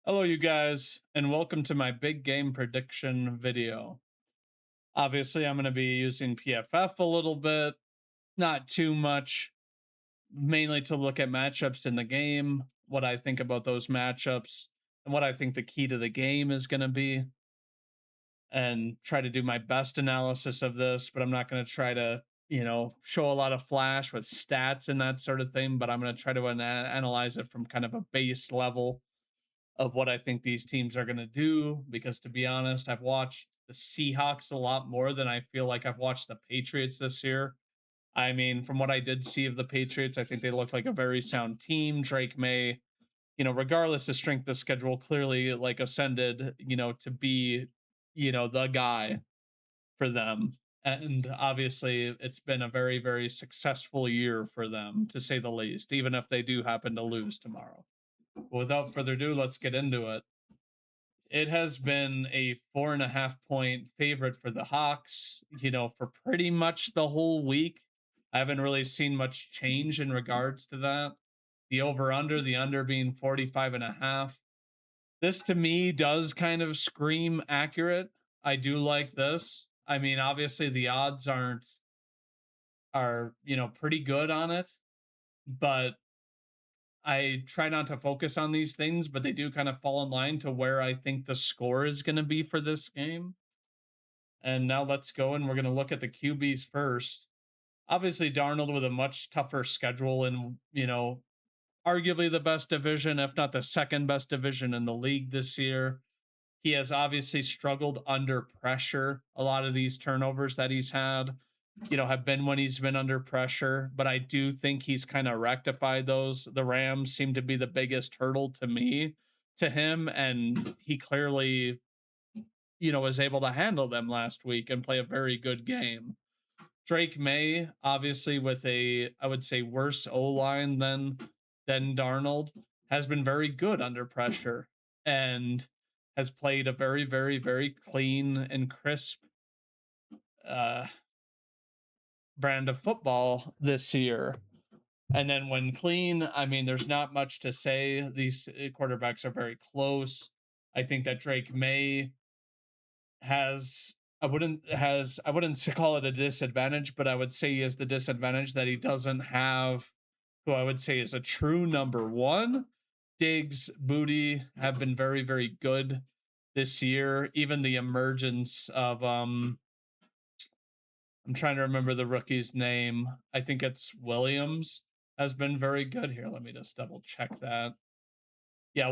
Hello, you guys, and welcome to my big game prediction video. Obviously, I'm going to be using PFF a little bit, not too much, mainly to look at matchups in the game, what I think about those matchups, and what I think the key to the game is going to be, and try to do my best analysis of this. But I'm not going to try to, show a lot of flash with stats and that sort of thing, but I'm going to try to analyze it from kind of a base level of what I think these teams are going to do. Because to be honest, I've watched the Seahawks a lot more than I feel like I've watched the Patriots this year. I mean, from what I did see of the Patriots, I think they look like a very sound team. Drake May, regardless of strength of schedule, clearly like ascended, to be, the guy for them. And obviously, it's been a very, very successful year for them, to say the least, even if they do happen to lose tomorrow. Without further ado, let's get into it. It has been a 4.5 point favorite for the Hawks, for pretty much the whole week. I haven't really seen much change in regards to that. The under being 45.5. This to me does kind of scream accurate. I do like this. I mean, obviously the odds are, pretty good on it, but I try not to focus on these things, but they do kind of fall in line to where I think the score is going to be for this game. And now let's go and we're going to look at the QBs first. Obviously, Darnold with a much tougher schedule and, arguably the best division, if not the second best division in the league this year. He has obviously struggled under pressure. A lot of these turnovers that he's had, have been when he's been under pressure, but I do think he's kind of rectified those. The Rams seem to be the biggest hurdle to me to him, and he clearly, was able to handle them last week and play a very good game. Drake May, obviously, with a I would say worse O line than Darnold, has been very good under pressure and has played a very, very, very clean and crisp uh, brand of football this year. And then when clean, I mean, there's not much to say. These quarterbacks are very close. I think that Drake May has I wouldn't call it a disadvantage, but I would say he has the disadvantage that he doesn't have who I would say is a true number one. Diggs, Booty have been very, very good this year. Even the emergence of I'm trying to remember the rookie's name. I think it's Williams has been very good here. Let me just double check that. Yeah,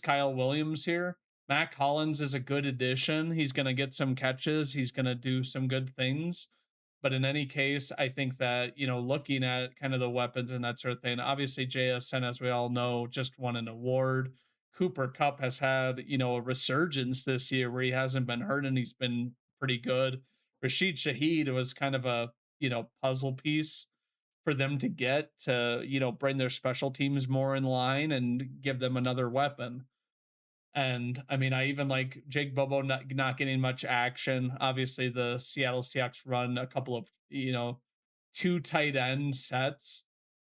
Kyle Williams here. Mac Hollins is a good addition. He's going to get some catches. He's going to do some good things. But in any case, I think that, looking at kind of the weapons and that sort of thing, obviously JSN, as we all know, just won an award. Cooper Cup has had, a resurgence this year where he hasn't been hurt and he's been pretty good. Rashid Shaheed was kind of a, puzzle piece for them to get to, bring their special teams more in line and give them another weapon. And I mean, I even like Jake Bobo not getting much action. Obviously, the Seattle Seahawks run a couple of, two tight end sets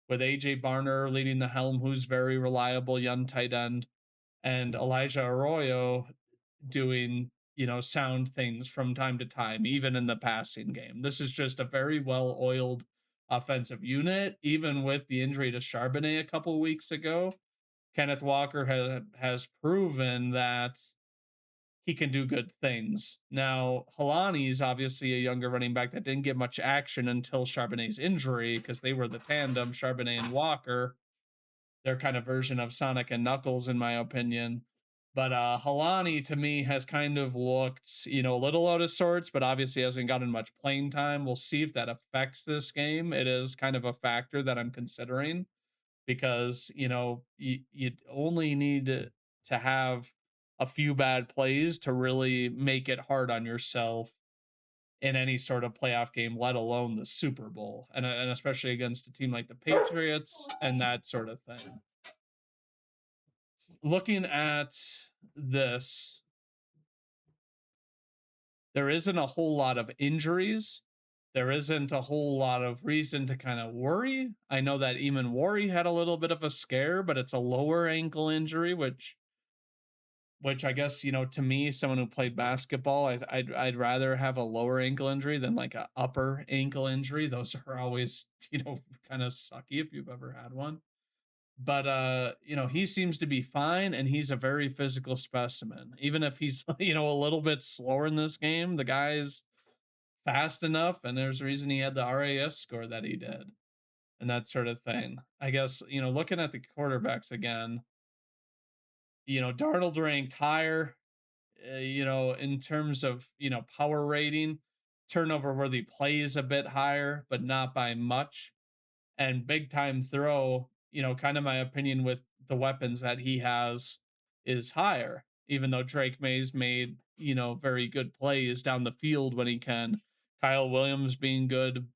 with AJ Barner leading the helm, who's very reliable young tight end, and Elijah Arroyo doing, sound things from time to time, even in the passing game. This is just a very well oiled offensive unit, even with the injury to Charbonnet a couple weeks ago. Kenneth Walker has proven that he can do good things. Now, Halani is obviously a younger running back that didn't get much action until Charbonnet's injury because they were the tandem, Charbonnet and Walker, their kind of version of Sonic and Knuckles, in my opinion. But Halani to me has kind of looked, a little out of sorts, but obviously hasn't gotten much playing time. We'll see if that affects this game. It is kind of a factor that I'm considering because you only need to have a few bad plays to really make it hard on yourself in any sort of playoff game, let alone the Super Bowl, and especially against a team like the Patriots and that sort of thing. Looking at this, there isn't a whole lot of injuries. There isn't a whole lot of reason to kind of worry. I know that Eamon Worry had a little bit of a scare, but it's a lower ankle injury, which which I guess, to me, someone who played basketball, I'd rather have a lower ankle injury than like a upper ankle injury. Those are always, kind of sucky if you've ever had one. But he seems to be fine and he's a very physical specimen. Even if he's, a little bit slower in this game, the guy's fast enough and there's a reason he had the RAS score that he did and that sort of thing. I guess, looking at the quarterbacks again, Darnold ranked higher, in terms of, power rating, turnover worthy plays a bit higher, but not by much. And big time throw, kind of my opinion with the weapons that he has is higher, even though Drake May's made, very good plays down the field when he can. Kyle Williams being good,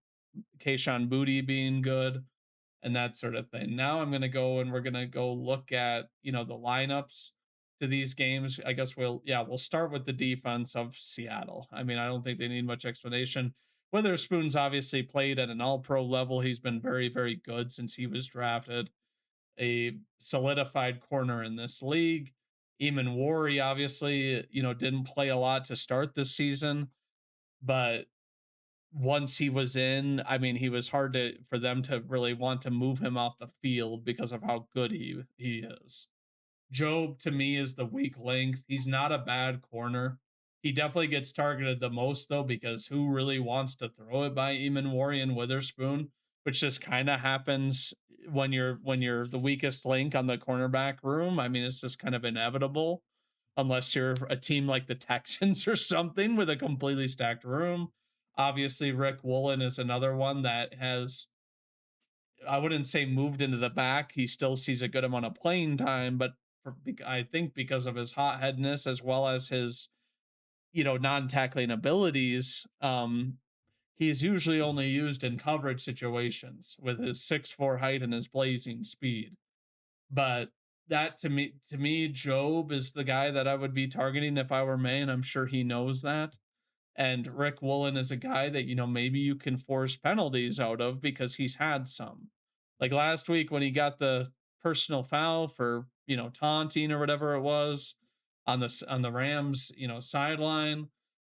Kayshawn Booty being good, and that sort of thing. Now I'm gonna go and we're gonna go look at, the lineups to these games. I guess we'll start with the defense of Seattle. I mean, I don't think they need much explanation. Witherspoon's obviously played at an all pro level. He's been very, very good since he was drafted. A solidified corner in this league. Eamon Wari obviously, didn't play a lot to start this season, but once he was in, I mean, he was hard to for them to really want to move him off the field because of how good he is. Job to me is the weak link. He's not a bad corner. He definitely gets targeted the most though, because who really wants to throw it by Eamon Wari and Witherspoon, which just kind of happens when you're the weakest link on the cornerback room. I mean, it's just kind of inevitable unless you're a team like the Texans or something with a completely stacked room. Obviously, Rick Woolen is another one that has, I wouldn't say moved into the back. He still sees a good amount of playing time, but I think because of his hot headness as well as his, non-tackling abilities, he's usually only used in coverage situations with his 6'4" height and his blazing speed. But that to me, Job is the guy that I would be targeting if I were May, and I'm sure he knows that. And Rick Woolen is a guy that, maybe you can force penalties out of because he's had some. Like last week when he got the personal foul for, taunting or whatever it was on the Rams, sideline.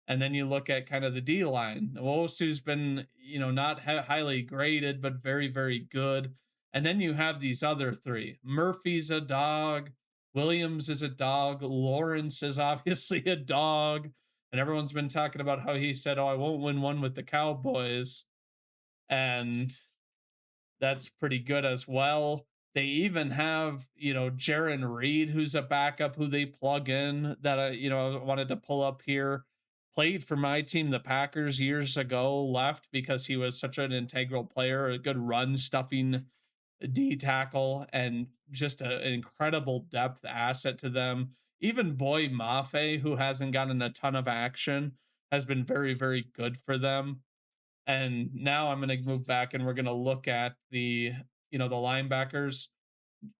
And then you look at kind of the D line. Osu's been, not highly graded, but very, very good. And then you have these other three. Murphy's a dog. Williams is a dog. Lawrence is obviously a dog, and everyone's been talking about how he said, "Oh, I won't win one with the Cowboys," and that's pretty good as well. They even have, Jaron Reed, who's a backup who they plug in that I wanted to pull up here. Played for my team, the Packers, years ago. Left because he was such an integral player, a good run stuffing D tackle, and just an incredible depth asset to them. Even Boy Mafe, who hasn't gotten a ton of action, has been very, very good for them. And now I'm going to move back and we're going to look at the linebackers.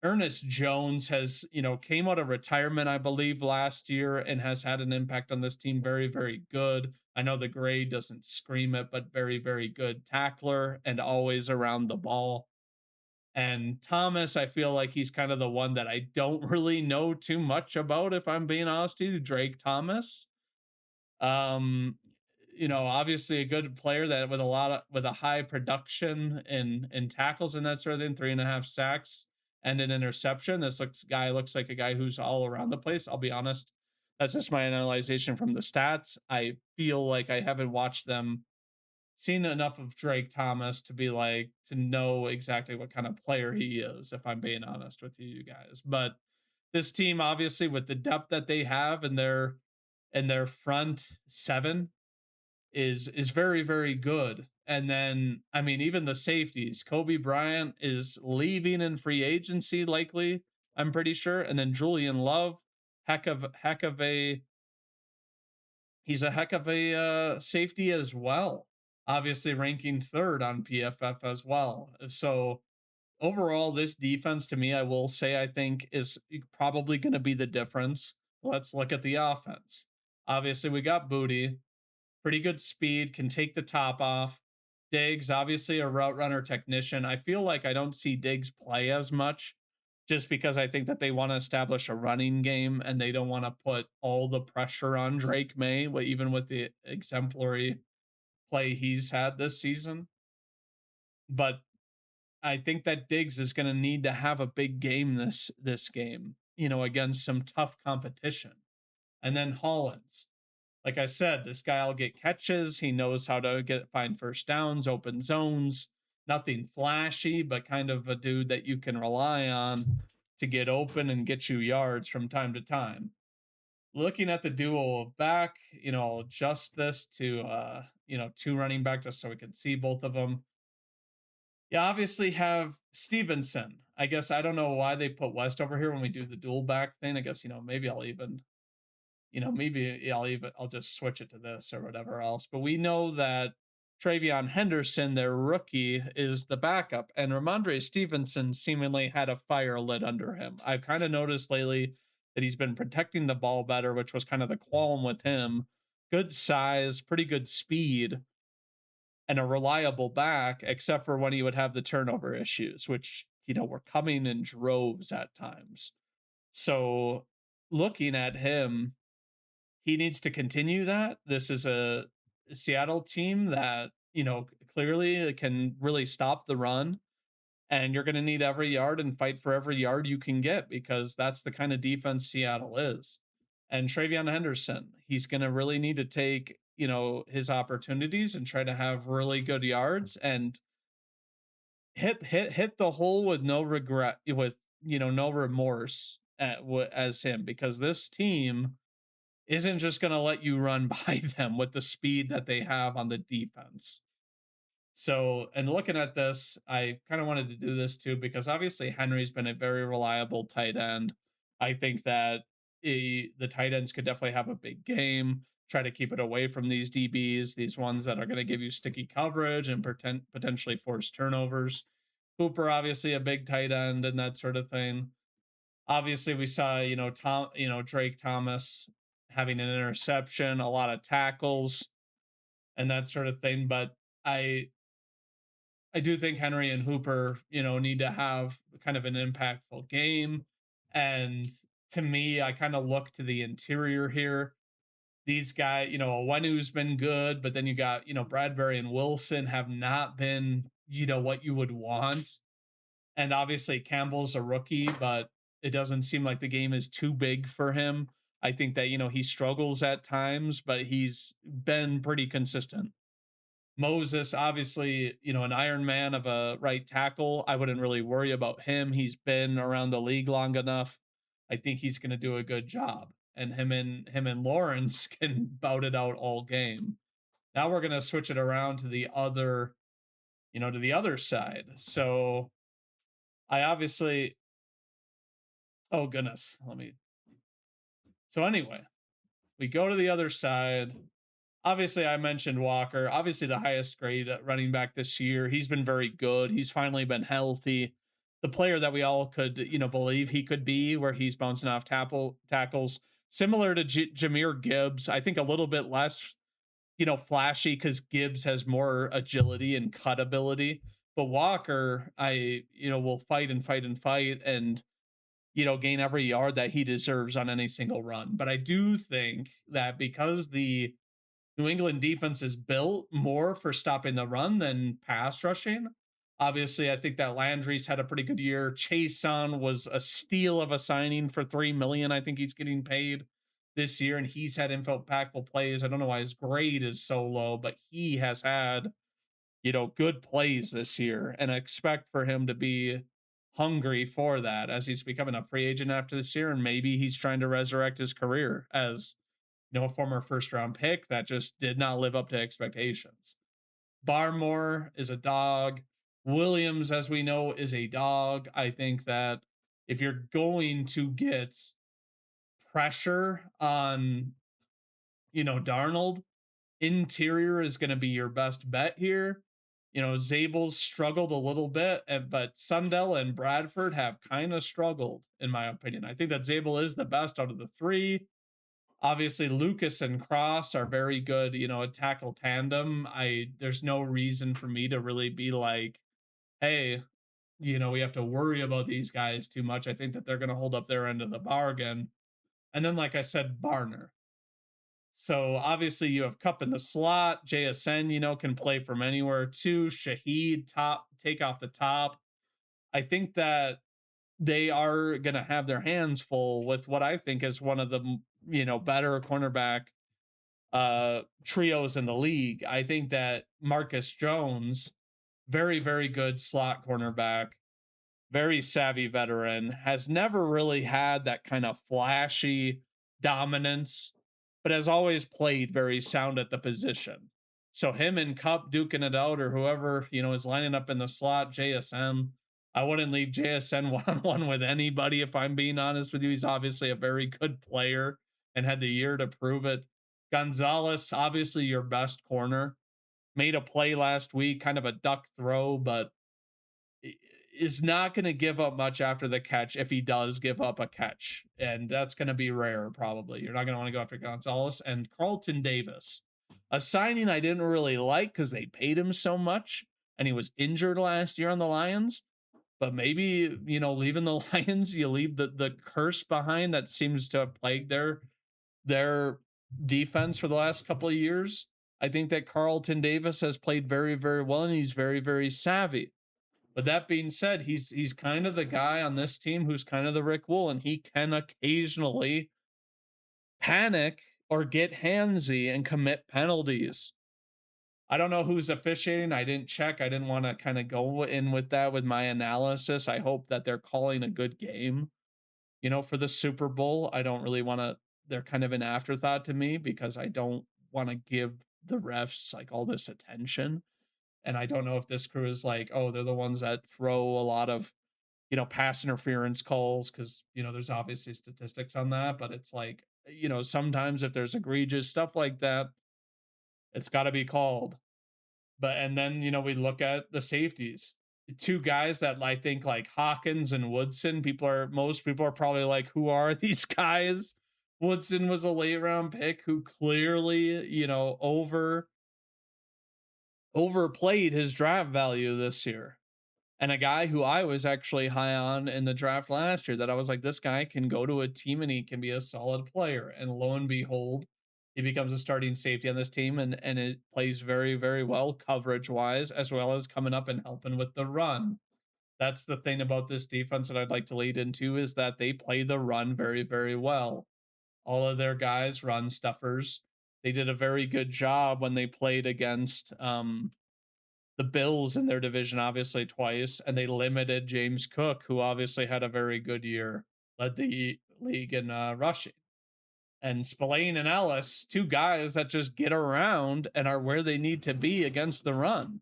Ernest Jones has, came out of retirement, I believe, last year and has had an impact on this team. Very, very good. I know the grade doesn't scream it, but very, very good tackler and always around the ball. And Thomas, I feel like he's kind of the one that I don't really know too much about, if I'm being honest with you, Drake Thomas. Um, obviously a good player that with a high production in tackles and that sort of thing, 3.5 sacks and an interception. This looks like a guy who's all around the place. I'll be honest. That's just my analyzation from the stats. I feel like I haven't watched them seen enough of Drake Thomas to be like to know exactly what kind of player he is, if I'm being honest with you guys. But this team, obviously, with the depth that they have in their front seven, is very, very good. And then, I mean, even the safeties, Kobe Bryant is leaving in free agency, likely, I'm pretty sure. And then Julian Love, heck of a he's a heck of a safety as well. Obviously, ranking third on PFF as well. So overall, this defense to me, I will say, I think is probably going to be the difference. Let's look at the offense. Obviously, we got Booty, pretty good speed, can take the top off. Diggs, obviously a route runner technician. I feel like I don't see Diggs play as much just because I think that they want to establish a running game and they don't want to put all the pressure on Drake May, even with the exemplary play he's had this season. But I think that Diggs is going to need to have a big game this game, against some tough competition. And then Hollins, like I said, this guy'll get catches. He knows how to find first downs, open zones. Nothing flashy, but kind of a dude that you can rely on to get open and get you yards from time to time. Looking at the duo of back, I'll adjust this to two running back just so we can see both of them. You obviously have Stevenson. I guess I don't know why they put West over here when we do the dual back thing. I guess, maybe I'll just switch it to this or whatever else. But we know that Travion Henderson, their rookie, is the backup, and Ramondre Stevenson seemingly had a fire lit under him. I've kind of noticed lately that he's been protecting the ball better, which was kind of the qualm with him. Good size, pretty good speed, and a reliable back, except for when he would have the turnover issues, which, were coming in droves at times. So looking at him, he needs to continue that. This is a Seattle team that, clearly can really stop the run. And you're going to need every yard and fight for every yard you can get because that's the kind of defense Seattle is. And Travion Henderson, he's going to really need to take, his opportunities and try to have really good yards and hit the hole with no regret, with, no remorse as him, because this team isn't just going to let you run by them with the speed that they have on the defense. So, and looking at this, I kind of wanted to do this too because obviously Henry's been a very reliable tight end. I think that the tight ends could definitely have a big game. Try to keep it away from these DBs, these ones that are going to give you sticky coverage and potentially force turnovers. Hooper, obviously a big tight end and that sort of thing. Obviously, we saw, Drake Thomas having an interception, a lot of tackles, and that sort of thing. But I I do think Henry and Hooper, need to have kind of an impactful game. And to me, I kind of look to the interior here. These guys, Wenu's been good, but then you got, Bradbury and Wilson have not been, what you would want. And obviously Campbell's a rookie, but it doesn't seem like the game is too big for him. I think that, he struggles at times, but he's been pretty consistent. Moses, obviously, an Iron Man of a right tackle. I wouldn't really worry about him. He's been around the league long enough. I think he's going to do a good job. And him and Lawrence can bout it out all game. Now we're going to switch it around to the other, to the other side. So I obviously, oh goodness, so anyway, we go to the other side. Obviously, I mentioned Walker, obviously the highest grade running back this year. He's been very good. He's finally been healthy. The player that we all could, believe he could be, where he's bouncing off tackles, similar to Jameer Gibbs. I think a little bit less, flashy because Gibbs has more agility and cut ability. But Walker, will fight and fight and fight and, gain every yard that he deserves on any single run. But I do think that because the New England defense is built more for stopping the run than pass rushing. Obviously, I think that Landry's had a pretty good year. Chason was a steal of a signing for $3 million. I think he's getting paid this year, and he's had impactful plays. I don't know why his grade is so low, but he has had, good plays this year, and I expect for him to be hungry for that as he's becoming a free agent after this year, and maybe he's trying to resurrect his career as, a former first round pick that just did not live up to expectations. Barmore is a dog. Williams, as we know, is a dog. I think that if you're going to get pressure on, Darnold, interior is going to be your best bet here. Zabel's struggled a little bit, but Sundell and Bradford have kind of struggled, in my opinion. I think that Zabel is the best out of the three. Obviously, Lucas and Cross are very good, a tackle tandem. There's no reason for me to really be like, hey, we have to worry about these guys too much. I think that they're going to hold up their end of the bargain. And then, like I said, Barner. So obviously you have Cup in the slot. JSN, can play from anywhere too. Shahid, top, take off the top. I think that they are going to have their hands full with what I think is one of the, better cornerback trios in the league. I think that Marcus Jones, very, very good slot cornerback, very savvy veteran, has never really had that kind of flashy dominance, but has always played very sound at the position. So him and Cup duking it out, or whoever is lining up in the slot, JSN. I wouldn't leave JSN one on one with anybody if I'm being honest with you. He's obviously a very good player and had the year to prove it. Gonzalez, obviously your best corner, made a play last week, kind of a duck throw, but is not going to give up much after the catch if he does give up a catch. And that's going to be rare, probably. You're not going to want to go after Gonzalez. And Carlton Davis, a signing I didn't really like because they paid him so much and he was injured last year on the Lions. But maybe, leaving the Lions, you leave the curse behind that seems to have plagued their defense for the last couple of years. I think that Carlton Davis has played very, very well and he's very, very savvy. But that being said, he's kind of the guy on this team who's kind of the Rick Wool, and he can occasionally panic or get handsy and commit penalties. I don't know who's officiating. I didn't check. I didn't want to kind of go in with that with my analysis. I hope that they're calling a good game, for the Super Bowl. I don't really want to, they're kind of an afterthought to me because I don't want to give the refs like all this attention. And I don't know if this crew is like, oh, they're the ones that throw a lot of pass interference calls because, there's obviously statistics on that, but it's like, sometimes if there's egregious stuff like that, it's got to be called. But, and then, we look at the safeties. Two guys that I think like Hawkins and Woodson, most people are probably like, who are these guys? Woodson was a late round pick who clearly, overplayed his draft value this year. And a guy who I was actually high on in the draft last year that I was like, this guy can go to a team and he can be a solid player. And lo and behold, he becomes a starting safety on this team and it plays very, very well coverage wise, as well as coming up and helping with the run. That's the thing about this defense that I'd like to lead into is that they play the run very, very well. All of their guys run stuffers. They did a very good job when they played against the Bills in their division, obviously twice, and they limited James Cook, who obviously had a very good year, led the league in rushing. And Spillane and Ellis, two guys that just get around and are where they need to be against the run.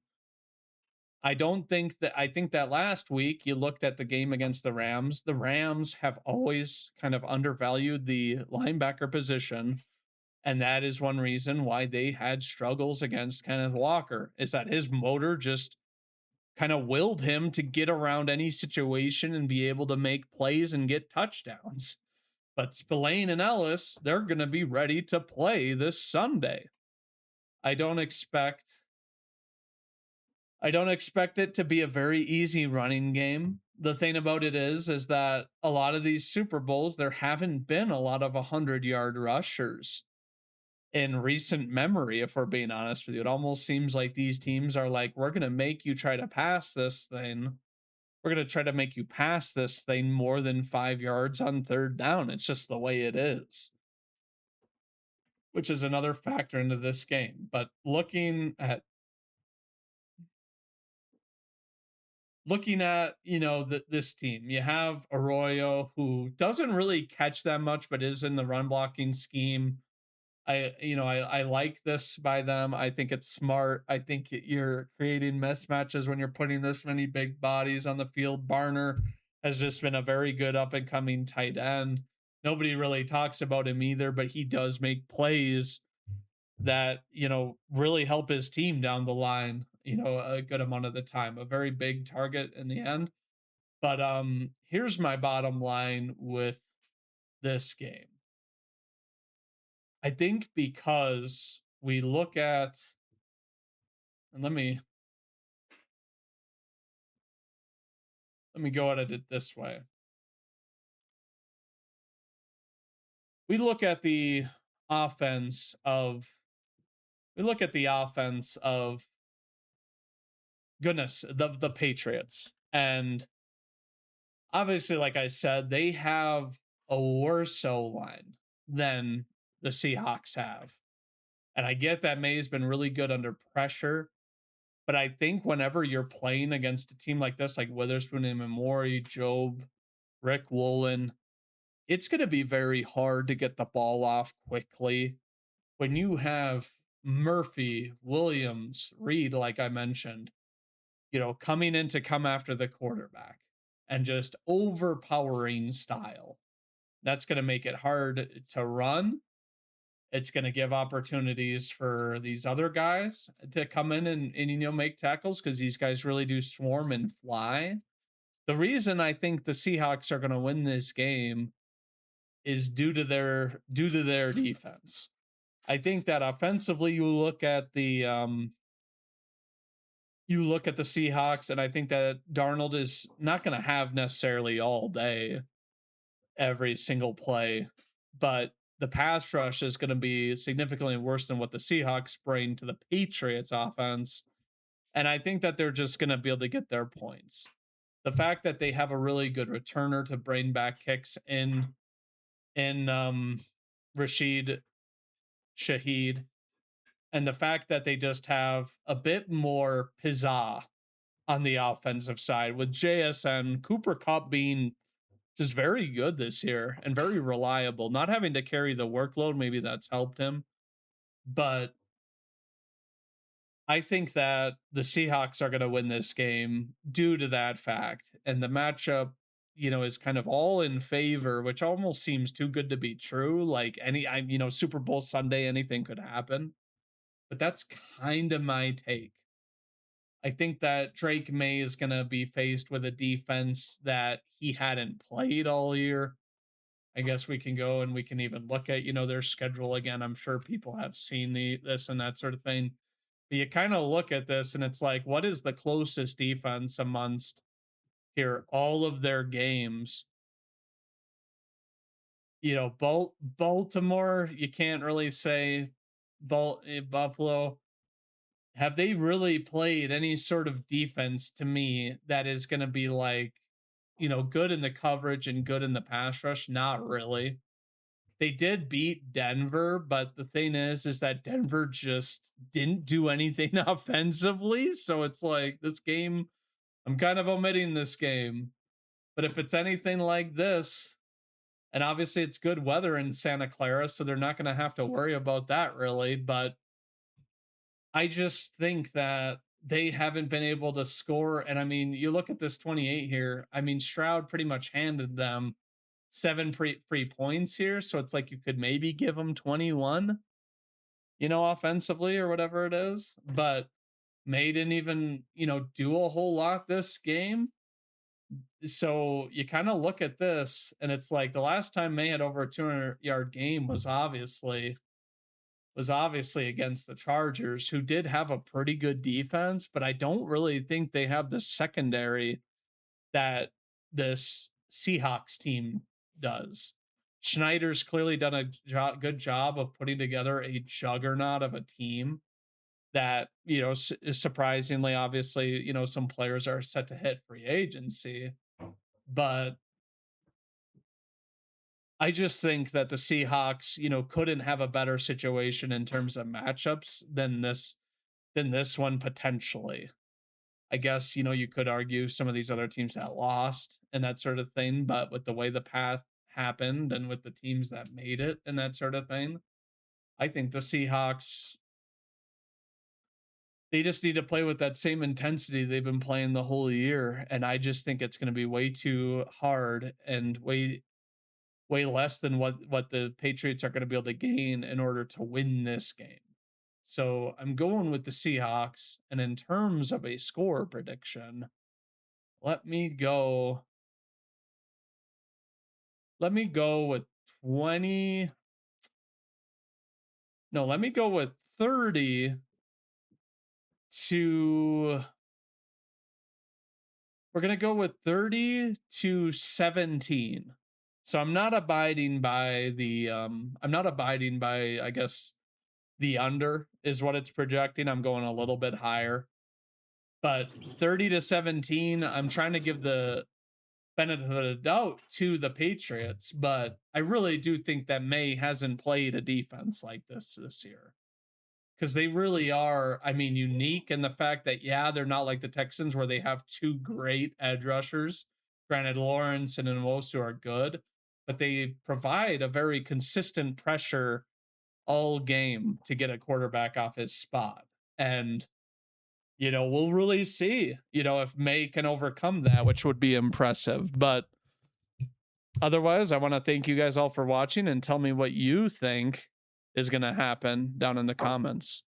I think that last week you looked at the game against the Rams. The Rams have always kind of undervalued the linebacker position. And that is one reason why they had struggles against Kenneth Walker, is that his motor just kind of willed him to get around any situation and be able to make plays and get touchdowns. But Spillane and Ellis, they're going to be ready to play this Sunday. I don't expect it to be a very easy running game. The thing about it is that a lot of these Super Bowls, there haven't been a lot of 100-yard rushers in recent memory, if we're being honest with you. It almost seems like these teams are like, we're going to make you try to pass this thing. We're going to try to make you pass this thing more than 5 yards on third down. It's just the way it is, which is another factor into this game. But looking at this team, you have Arroyo, who doesn't really catch that much but is in the run blocking scheme. I like this by them. I think it's smart. I think you're creating mismatches when you're putting this many big bodies on the field. Barner has just been a very good up and coming tight end. Nobody really talks about him either, but he does make plays that really help his team down the line, a good amount of the time. A very big target in the end. But here's my bottom line with this game. I think because we look at, and let me go at it this way. We look at the offense of we look at the offense of goodness, the Patriots. And obviously, like I said, they have a worse O line than the Seahawks have. And I get that May's been really good under pressure, but I think whenever you're playing against a team like this, like Witherspoon and Memori, Job, Rick Woolen, it's going to be very hard to get the ball off quickly when you have Murphy, Williams, Reed, like I mentioned, coming in to come after the quarterback and just overpowering style. That's going to make it hard to run. It's going to give opportunities for these other guys to come in and make tackles because these guys really do swarm and fly. The reason I think the Seahawks are going to win this game is due to their defense. I think that offensively you look at the Seahawks, and I think that Darnold is not going to have necessarily all day every single play, but the pass rush is going to be significantly worse than what the Seahawks bring to the Patriots offense. And I think that they're just going to be able to get their points. The fact that they have a really good returner to bring back kicks in Rashid Shaheed, and the fact that they just have a bit more pizzazz on the offensive side with JSN Cooper Cup being just very good this year and very reliable, not having to carry the workload. Maybe that's helped him, but I think that the Seahawks are going to win this game due to that fact. And the matchup, is kind of all in favor, which almost seems too good to be true. Like Super Bowl Sunday, anything could happen, but that's kind of my take. I think that Drake May is going to be faced with a defense that he hadn't played all year. I guess we can go and we can even look at, their schedule again. I'm sure people have seen this and that sort of thing. But you kind of look at this and it's like, what is the closest defense amongst here? All of their games, Baltimore, you can't really say Buffalo. Have they really played any sort of defense to me that is going to be like, good in the coverage and good in the pass rush? Not really. They did beat Denver, but the thing is that Denver just didn't do anything offensively. So it's like this game, I'm kind of omitting this game. But if it's anything like this, and obviously it's good weather in Santa Clara, so they're not going to have to worry about that really. But I just think that they haven't been able to score. And I mean, you look at this 28 here. I mean, Stroud pretty much handed them seven free points here. So it's like you could maybe give them 21, offensively or whatever it is. But May didn't even, do a whole lot this game. So you kind of look at this and it's like the last time May had over a 200-yard game was obviously against the Chargers, who did have a pretty good defense, but I don't really think they have the secondary that this Seahawks team does. Schneider's clearly done a good job of putting together a juggernaut of a team that, is surprisingly, obviously, some players are set to hit free agency, but I just think that the Seahawks, couldn't have a better situation in terms of matchups than this one potentially. I guess, you could argue some of these other teams that lost and that sort of thing, but with the way the path happened and with the teams that made it and that sort of thing, I think the Seahawks, they just need to play with that same intensity they've been playing the whole year. And I just think it's going to be way too hard and way less than what the Patriots are going to be able to gain in order to win this game. So I'm going with the Seahawks. And in terms of a score prediction, let me go. Let me go with 20. No, let me go with 30 to. We're going to go with 30-17. So I'm not abiding by I guess the under is what it's projecting. I'm going a little bit higher. But 30-17, I'm trying to give the benefit of the doubt to the Patriots, but I really do think that May hasn't played a defense like this year. Because they really are, I mean, unique in the fact that, yeah, they're not like the Texans where they have two great edge rushers. Granted, Lawrence and Nwosu are good, but they provide a very consistent pressure all game to get a quarterback off his spot. And, we'll really see, if May can overcome that, which would be impressive. But otherwise, I want to thank you guys all for watching and tell me what you think is going to happen down in the comments.